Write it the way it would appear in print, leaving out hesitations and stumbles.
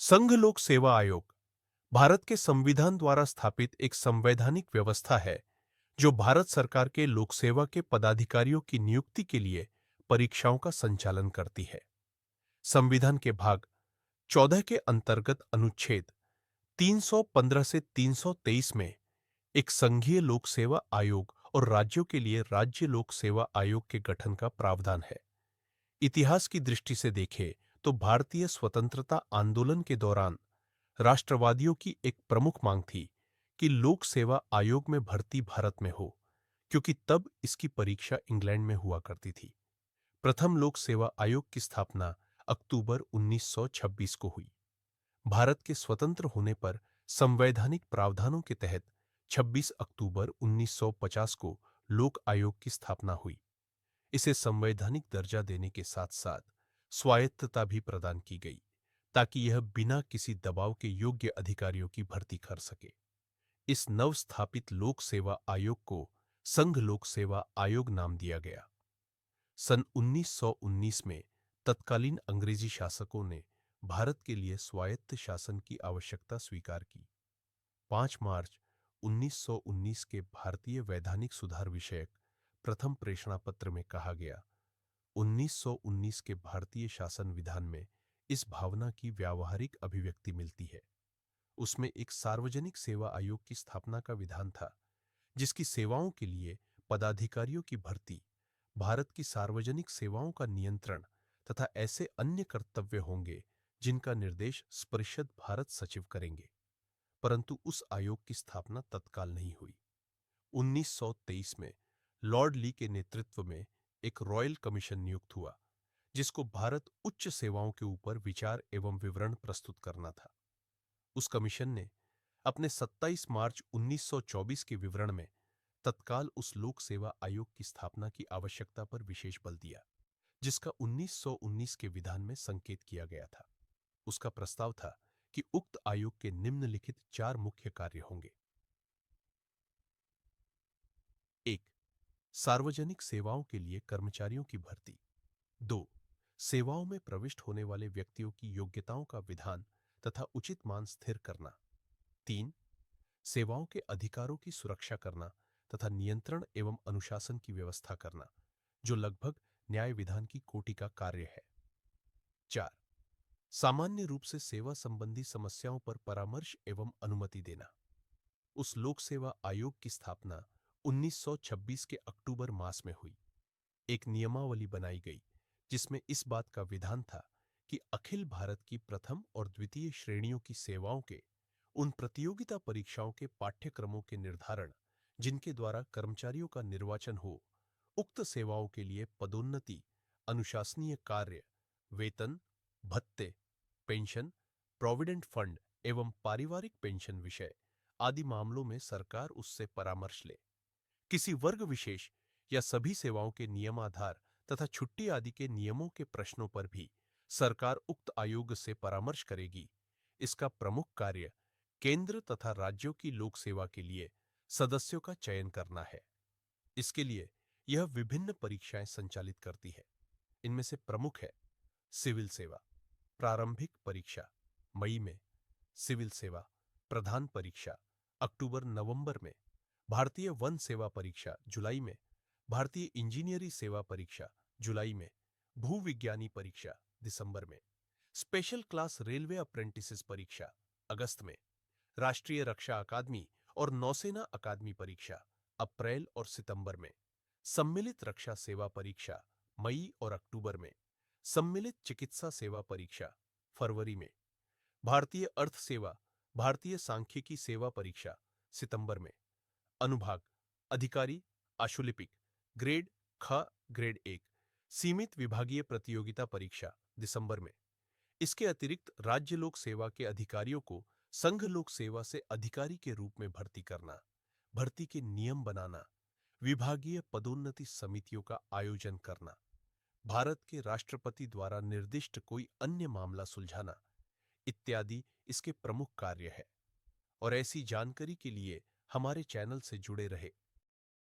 संघ लोक सेवा आयोग भारत के संविधान द्वारा स्थापित एक संवैधानिक व्यवस्था है जो भारत सरकार के लोक सेवा के पदाधिकारियों की नियुक्ति के लिए परीक्षाओं का संचालन करती है। संविधान के भाग 14 के अंतर्गत अनुच्छेद 315 से 323 में एक संघीय लोक सेवा आयोग और राज्यों के लिए राज्य लोक सेवा आयोग के गठन का प्रावधान है। इतिहास की दृष्टि से देखें तो भारतीय स्वतंत्रता आंदोलन के दौरान राष्ट्रवादियों की एक प्रमुख मांग थी कि लोक सेवा आयोग में भर्ती भारत में हो, क्योंकि तब इसकी परीक्षा इंग्लैंड में हुआ करती थी। प्रथम लोक सेवा आयोग की स्थापना अक्टूबर 1926 को हुई। भारत के स्वतंत्र होने पर संवैधानिक प्रावधानों के तहत 26 अक्टूबर 1950 को लोक आयोग की स्थापना हुई। इसे संवैधानिक दर्जा देने के साथ साथ स्वायत्तता भी प्रदान की गई ताकि यह बिना किसी दबाव के योग्य अधिकारियों की भर्ती कर सके। इस नवस्थापित लोक सेवा आयोग को संघ लोक सेवा आयोग नाम दिया गया। सन 1919 में तत्कालीन अंग्रेजी शासकों ने भारत के लिए स्वायत्त शासन की आवश्यकता स्वीकार की। 5 मार्च 1919 के भारतीय वैधानिक सुधार विषयक प्रथम प्रेषणा पत्र में कहा गया, 1919 के भारतीय शासन विधान में इस भावना की व्यावहारिक अभिव्यक्ति मिलती है। उसमें एक सार्वजनिक सेवा आयोग की स्थापना का विधान था, जिसकी सेवाओं के लिए पदाधिकारियों की भर्ती, भारत की सार्वजनिक सेवाओं का नियंत्रण तथा ऐसे अन्य कर्तव्य होंगे जिनका निर्देश परिषद भारत सचिव करेंगे। परंतु उस आयोग की स्थापना तत्काल नहीं हुई। 1923 में लॉर्ड ली के नेतृत्व में एक रॉयल कमीशन नियुक्त हुआ, जिसको भारत उच्च सेवाओं के ऊपर विचार एवं विवरण प्रस्तुत करना था। उस कमीशन ने अपने 27 मार्च 1924 के विवरण में तत्काल उस लोक सेवा आयोग की स्थापना की आवश्यकता पर विशेष बल दिया, जिसका 1919 के विधान में संकेत किया गया था। उसका प्रस्ताव था कि उक्त आयोग के निम्नलिखित 4 मुख्य कार्य होंगे। 1. सार्वजनिक सेवाओं के लिए कर्मचारियों की भर्ती। 2. सेवाओं में प्रविष्ट होने वाले व्यक्तियों की योग्यताओं का विधान तथा उचित मान स्थिर करना। 3. सेवाओं के अधिकारों की सुरक्षा करना तथा नियंत्रण एवं अनुशासन की व्यवस्था करना, जो लगभग न्याय विधान की कोटि का कार्य है। 4. सामान्य रूप से सेवा संबंधी समस्याओं पर परामर्श एवं अनुमति देना। उस लोक सेवा आयोग की स्थापना 1926 के अक्टूबर मास में हुई। एक नियमावली बनाई गई जिसमें इस बात का विधान था कि अखिल भारत की प्रथम और द्वितीय श्रेणियों की सेवाओं के उन प्रतियोगिता परीक्षाओं के पाठ्यक्रमों के निर्धारण जिनके द्वारा कर्मचारियों का निर्वाचन हो, उक्त सेवाओं के लिए पदोन्नति, अनुशासनीय कार्य, वेतन, भत्ते, पेंशन, प्रोविडेंट फंड एवं पारिवारिक पेंशन विषय आदि मामलों में सरकार उससे परामर्श ले। किसी वर्ग विशेष या सभी सेवाओं के नियमाधार तथा छुट्टी आदि के नियमों के प्रश्नों पर भी सरकार उक्त आयोग से परामर्श करेगी। इसका प्रमुख कार्य केंद्र तथा राज्यों की लोक सेवा के लिए सदस्यों का चयन करना है। इसके लिए यह विभिन्न परीक्षाएं संचालित करती है। इनमें से प्रमुख है सिविल सेवा, प्रारंभिक परीक्षा मई में, सिविल सेवा प्रधान परीक्षा अक्टूबर-नवंबर में, भारतीय वन सेवा परीक्षा जुलाई में, भारतीय इंजीनियरी सेवा परीक्षा जुलाई में, भूविज्ञानी परीक्षा दिसंबर में, स्पेशल क्लास रेलवे अप्रेंटिसेस परीक्षा अगस्त में, राष्ट्रीय रक्षा अकादमी और नौसेना अकादमी परीक्षा अप्रैल और सितंबर में, सम्मिलित रक्षा सेवा परीक्षा मई और अक्टूबर में, सम्मिलित चिकित्सा सेवा परीक्षा फरवरी में, भारतीय अर्थ सेवा, भारतीय सांख्यिकी सेवा परीक्षा सितंबर में, अनुभाग अधिकारी आशुलिपिक ग्रेड ख ग्रेड 1 सीमित विभागीय प्रतियोगिता परीक्षा दिसंबर में। इसके अतिरिक्त राज्य लोक सेवा के अधिकारियों को संघ लोक सेवा से अधिकारी के रूप में भर्ती करना, भर्ती के नियम बनाना, विभागीय पदोन्नति समितियों का आयोजन करना, भारत के राष्ट्रपति द्वारा निर्दिष्ट कोई अन्य मामला सुलझाना इत्यादि इसके प्रमुख कार्य है। और ऐसी जानकारी के लिए हमारे चैनल से जुड़े रहे।